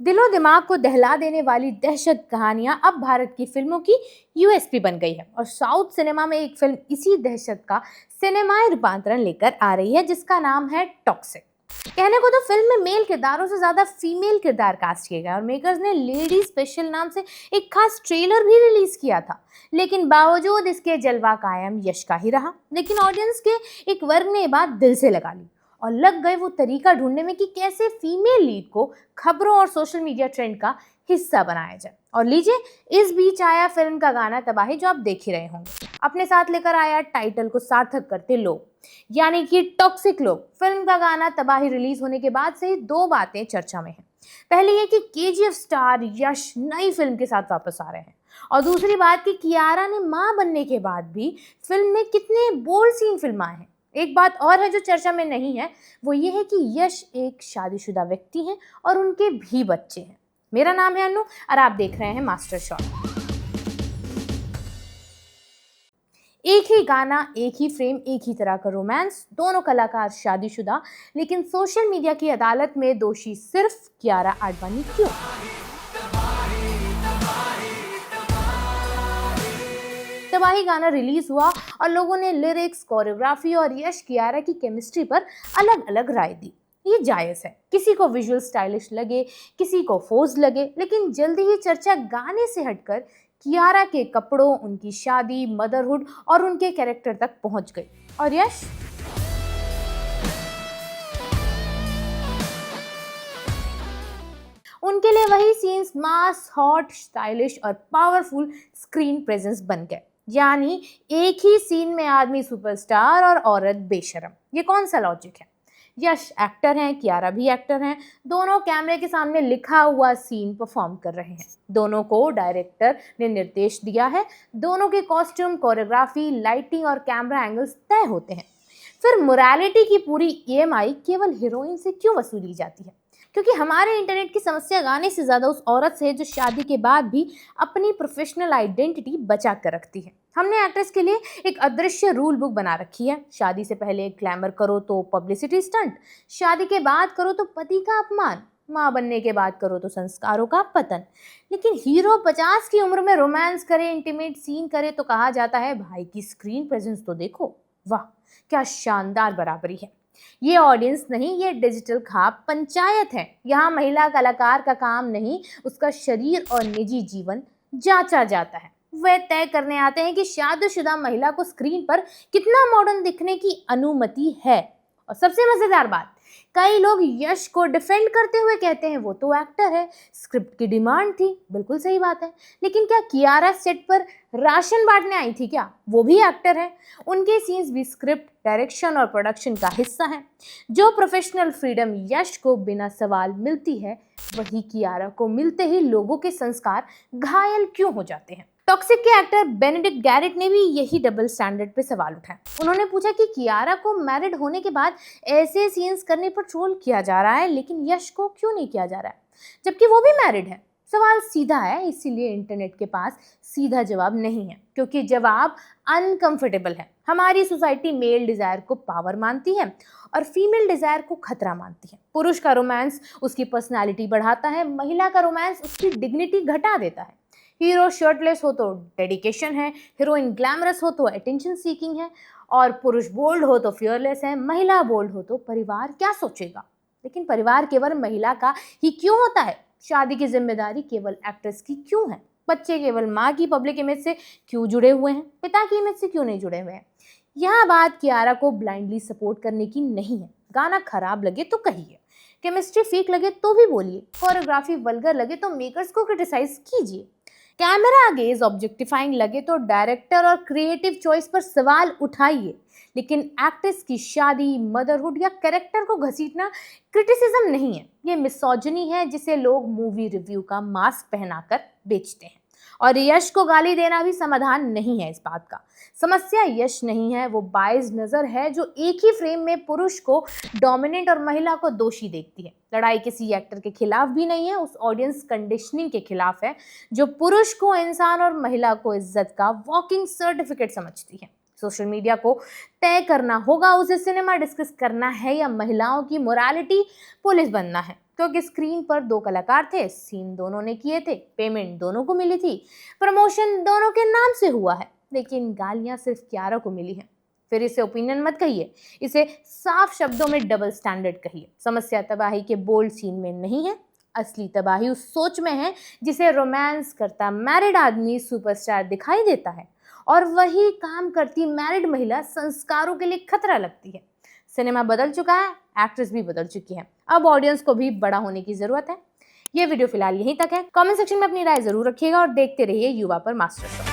दिलो दिमाग को दहला देने वाली दहशत कहानियां अब भारत की फिल्मों की यूएसपी बन गई है और साउथ सिनेमा में एक फिल्म इसी दहशत का सिनेमाई रूपांतरण लेकर आ रही है जिसका नाम है टॉक्सिक। कहने को तो फिल्म में मेल किरदारों से ज्यादा फीमेल किरदार कास्ट किए गए और मेकर्स ने लेडी स्पेशल नाम से एक खास ट्रेलर भी रिलीज किया था, लेकिन बावजूद इसके जलवा कायम यश का ही रहा। लेकिन ऑडियंस के एक वर्ग ने ये बात दिल से लगा ली और लग गए वो तरीका ढूंढने में कि कैसे फीमेल लीड को खबरों और सोशल मीडिया ट्रेंड का हिस्सा बनाया जाए। और लीजिए, इस बीच आया फिल्म का गाना तबाही, जो आप देख ही रहे होंगे। अपने साथ लेकर आया टाइटल को सार्थक करते लोग, यानी कि टॉक्सिक लोग। फिल्म का गाना तबाही रिलीज होने के बाद से ही दो बातें चर्चा में हैं। पहली ये कि केजीएफ स्टार यश नई फिल्म के साथ वापस आ रहे हैं, और दूसरी बात कि कियारा ने मां बनने के बाद भी फिल्म में कितने बोल्ड सीन फिल्माए हैं। एक बात और है जो चर्चा में नहीं है, वो ये है कि यश एक शादीशुदा व्यक्ति हैं और उनके भी बच्चे हैं। मेरा नाम है अनु और आप देख रहे हैं मास्टर शॉट। एक ही गाना, एक ही फ्रेम, एक ही तरह का रोमांस, दोनों कलाकार शादीशुदा, लेकिन सोशल मीडिया की अदालत में दोषी सिर्फ कियारा आडवाणी क्यों? तबाही गाना रिलीज हुआ और लोगों ने लिरिक्स, कोरियोग्राफी और यश कियारा की केमिस्ट्री पर अलग अलग राय दी। ये जायज है, किसी को विजुअल स्टाइलिश लगे, किसी को फोर्स लगे, लेकिन जल्दी ही चर्चा गाने से हटकर कियारा के कपड़ों, उनकी शादी, मदरहुड और उनके कैरेक्टर तक पहुंच गई। और यश, उनके लिए वही सीन्स मास, हॉट, स्टाइलिश और पावरफुल स्क्रीन प्रेजेंस बन गए। यानी एक ही सीन में आदमी सुपरस्टार और औरत बेशरम। ये कौन सा लॉजिक है? यश एक्टर हैं, कियारा भी एक्टर हैं, दोनों कैमरे के सामने लिखा हुआ सीन परफॉर्म कर रहे हैं, दोनों को डायरेक्टर ने निर्देश दिया है, दोनों के कॉस्ट्यूम, कोरियोग्राफी, लाइटिंग और कैमरा एंगल्स तय होते हैं। फिर मोरालिटी की पूरी ईएमआई केवल हीरोइन से क्यों वसूली जाती है? क्योंकि हमारे इंटरनेट की समस्या गाने से ज्यादा उस औरत से है जो शादी के बाद भी अपनी प्रोफेशनल आइडेंटिटी बचा कर रखती है। हमने एक्ट्रेस के लिए एक अदृश्य रूल बुक बना रखी है। शादी से पहले ग्लैमर करो तो पब्लिसिटी स्टंट, शादी के बाद करो तो पति का अपमान, माँ बनने के बाद करो तो संस्कारों का पतन। लेकिन हीरो 50 की उम्र में रोमांस करे, इंटीमेट सीन करे तो कहा जाता है भाई की स्क्रीन प्रेजेंस तो देखो। वाह, क्या शानदार बराबरी है। ये ऑडियंस नहीं, ये डिजिटल खाप पंचायत है। यहाँ महिला कलाकार का काम नहीं, उसका शरीर और निजी जीवन जांचा जाता है। वे तय करने आते हैं कि शादीशुदा महिला को स्क्रीन पर कितना मॉडर्न दिखने की अनुमति है। और सबसे मजेदार बात, कई लोग यश को डिफेंड करते हुए कहते हैं वो तो एक्टर है, स्क्रिप्ट की डिमांड थी। बिल्कुल सही बात है, लेकिन क्या कियारा सेट पर राशन बांटने आई थी क्या? वो भी एक्टर है, उनके सीन्स भी स्क्रिप्ट, डायरेक्शन और प्रोडक्शन का हिस्सा है। जो प्रोफेशनल फ्रीडम यश को बिना सवाल मिलती है, वही कियारा को मिलते ही लोगों के संस्कार घायल क्यों हो जाते हैं? टॉक्सिक के एक्टर बेनेडिक्ट गैरेट ने भी यही डबल स्टैंडर्ड पे सवाल उठाए। उन्होंने पूछा कि कियारा को मैरिड होने के बाद ऐसे सीन्स करने पर ट्रोल किया जा रहा है, लेकिन यश को क्यों नहीं किया जा रहा है, जबकि वो भी मैरिड है? सवाल सीधा है, इसीलिए इंटरनेट के पास सीधा जवाब नहीं है, क्योंकि जवाब अनकंफर्टेबल है। हमारी सोसाइटी मेल डिजायर को पावर मानती है और फीमेल डिजायर को खतरा मानती है। पुरुष का रोमांस उसकी पर्सनालिटी बढ़ाता है, महिला का रोमांस उसकी डिग्निटी घटा देता है। हीरो शर्टलेस हो तो डेडिकेशन है, हीरोइन ग्लैमरस हो तो अटेंशन सीकिंग है, और पुरुष बोल्ड हो तो फियरलेस है, महिला बोल्ड हो तो परिवार क्या सोचेगा। लेकिन परिवार केवल महिला का ही क्यों होता है? शादी की जिम्मेदारी केवल एक्ट्रेस की क्यों है? बच्चे केवल माँ की पब्लिक इमेज से क्यों जुड़े हुए हैं, पिता की इमेज से क्यों नहीं जुड़े हुए हैं? यह बात कियारा को ब्लाइंडली सपोर्ट करने की नहीं है। गाना खराब लगे तो कहिए, केमिस्ट्री फीक लगे तो भी बोलिए, कोरियोग्राफी वल्गर लगे तो मेकर्स को क्रिटिसाइज कीजिए, कैमरा गेज ऑब्जेक्टिफाइंग लगे तो डायरेक्टर और क्रिएटिव चॉइस पर सवाल उठाइए। लेकिन एक्ट्रेस की शादी, मदरहुड या कैरेक्टर को घसीटना क्रिटिसिज्म नहीं है, ये मिसोजिनी है जिसे लोग मूवी रिव्यू का मास्क पहनाकर बेचते हैं। और यश को गाली देना भी समाधान नहीं है इस बात का। समस्या यश नहीं है, वो बायस नजर है जो एक ही फ्रेम में पुरुष को डोमिनेंट और महिला को दोषी देखती है। लड़ाई किसी एक्टर के खिलाफ भी नहीं है, उस ऑडियंस कंडीशनिंग के खिलाफ है जो पुरुष को इंसान और महिला को इज्जत का वॉकिंग सर्टिफिकेट समझती है। सोशल मीडिया को तय करना होगा उसे सिनेमा डिस्कस करना है या महिलाओं की मोरालिटी पुलिस बनना है। क्योंकि स्क्रीन पर दो कलाकार थे, सीन दोनों ने किए थे, पेमेंट दोनों को मिली थी, प्रमोशन दोनों के नाम से हुआ है, लेकिन गालियां सिर्फ कियारा को मिली हैं। फिर इसे ओपिनियन मत कहिए, इसे साफ शब्दों में डबल स्टैंडर्ड कहिए। समस्या तबाही के बोल्ड सीन में नहीं है, असली तबाही उस सोच में है जिसे रोमांस करता मैरिड आदमी सुपरस्टार दिखाई देता है और वही काम करती मैरिड महिला संस्कारों के लिए खतरा लगती है। सिनेमा बदल चुका है, एक्ट्रेस भी बदल चुकी है, अब ऑडियंस को भी बड़ा होने की जरूरत है। ये वीडियो फिलहाल यहीं तक है। कमेंट सेक्शन में अपनी राय जरूर रखिएगा और देखते रहिए युवा पर मास्टर शो।